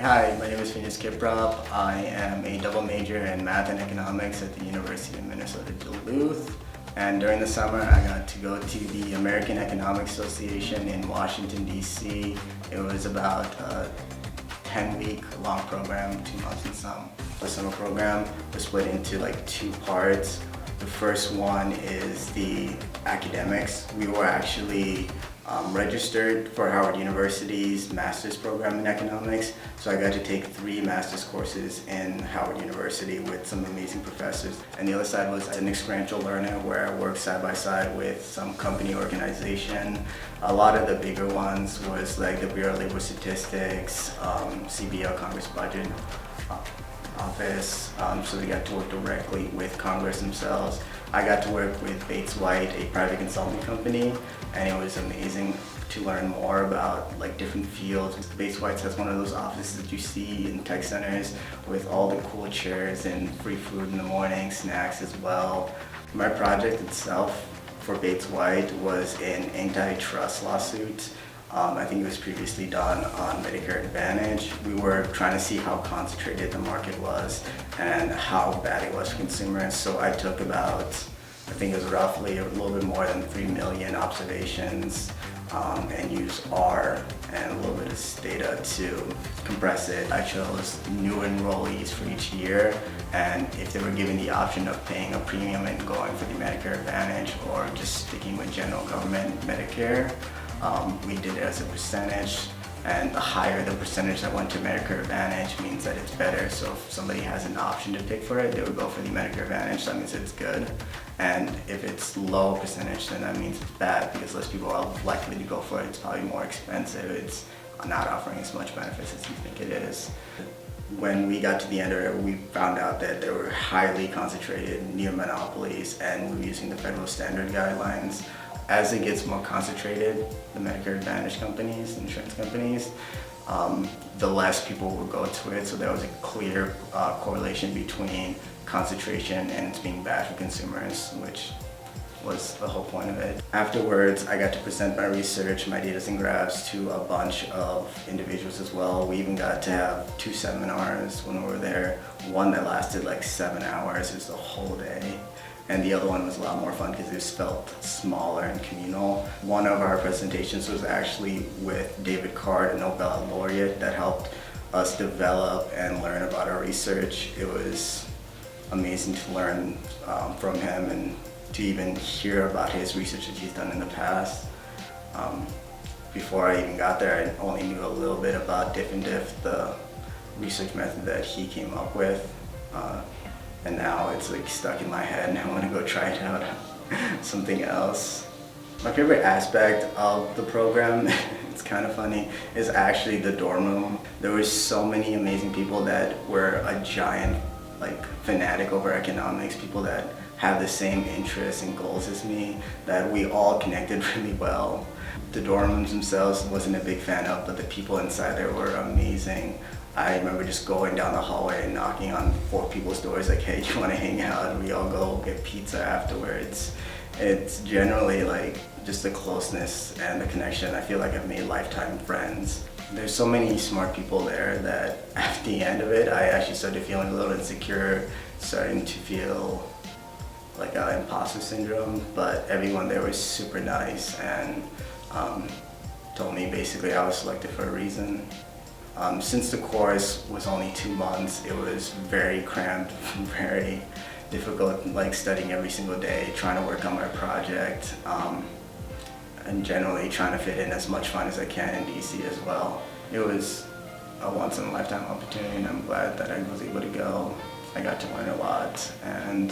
Hi, my name is Phineas Kiprop. I am a double major in math and economics at the University of Minnesota Duluth. And during the summer, I got to go to the American Economic Association in Washington, D.C. It was about a 10-week long program, 2 months and some. The summer program was split into like 2 parts. The first one is the academics. We were actually registered for Howard University's master's program in economics, so I got to take 3 master's courses in Howard University with some amazing professors. And the other side was an experiential learner where I worked side by side with some company organization. A lot of the bigger ones was like the Bureau of Labor Statistics, CBO, Congress Budget Office, so we got to work directly with Congress themselves. I got to work with Bates White, a private consulting company, and it was amazing to learn more about like different fields. Bates White has one of those offices that you see in tech centers with all the cool chairs and free food in the morning, snacks as well. My project itself for Bates White was an antitrust lawsuit. I think it was previously done on Medicare Advantage. We were trying to see how concentrated the market was and how bad it was for consumers. So I took about, I think it was roughly a little bit more than 3 million observations and used R and a little bit of data to compress it. I chose new enrollees for each year, and if they were given the option of paying a premium and going for the Medicare Advantage or just sticking with general government Medicare, we did it as a percentage, and the higher the percentage that went to Medicare Advantage means that it's better. So if somebody has an option to pick for it, they would go for the Medicare Advantage. That means it's good. And if it's low percentage, then that means it's bad because less people are likely to go for it. It's probably more expensive. It's not offering as much benefits as you think it is. When we got to the end of it, we found out that there were highly concentrated near monopolies, and we were using the federal standard guidelines. As it gets more concentrated, the Medicare Advantage companies, insurance companies, the less people will go to it. So there was a clear correlation between concentration and it's being bad for consumers, which was the whole point of it. Afterwards, I got to present my research, my data and graphs to a bunch of individuals as well. We even got to have 2 seminars when we were there. One that lasted like 7 hours, it was the whole day. And the other one was a lot more fun because it felt smaller and communal. One of our presentations was actually with David Card, a Nobel laureate, that helped us develop and learn about our research. It was amazing to learn from him and to even hear about his research that he's done in the past. Before I even got there, I only knew a little bit about diff and diff, the research method that he came up with. And now it's like stuck in my head and I want to go try it out, something else. My favorite aspect of the program, it's kind of funny, is actually the dorm room. There were so many amazing people that were a giant fanatic over economics, people that have the same interests and goals as me, that we all connected really well. The dorm rooms themselves wasn't a big fan of, but the people inside there were amazing. I remember just going down the hallway and knocking on 4 people's doors like, hey, you want to hang out? And we all go get pizza afterwards. It's generally like just the closeness and the connection. I feel like I've made lifetime friends. There's so many smart people there that at the end of it, I actually started feeling a little insecure, starting to feel like an imposter syndrome, but everyone there was super nice and told me basically I was selected for a reason. Since the course was only 2 months, it was very cramped, very difficult, like studying every single day, trying to work on my project, and generally trying to fit in as much fun as I can in DC as well. It was a once-in-a-lifetime opportunity, and I'm glad that I was able to go. I got to learn a lot, and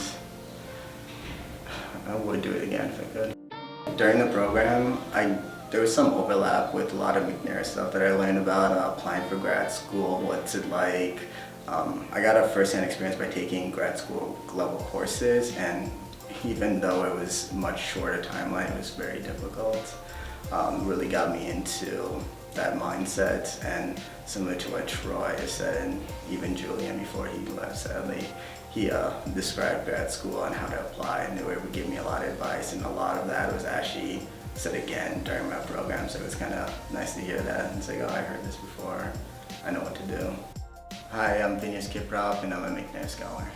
I would do it again if I could. During the program, there was some overlap with a lot of McNair stuff that I learned about applying for grad school, what's it like. I got a first-hand experience by taking grad school level courses, and even though it was much shorter timeline, it was very difficult. Really got me into that mindset, and similar to what Troy said, and even Julian before he left sadly, he described grad school and how to apply, and they were able to give me a lot of advice, and a lot of that was actually said again during my program, so it was kind of nice to hear that and say, oh, I heard this before. I know what to do. Hi, I'm Phineas Kiprop and I'm a McNair Scholar.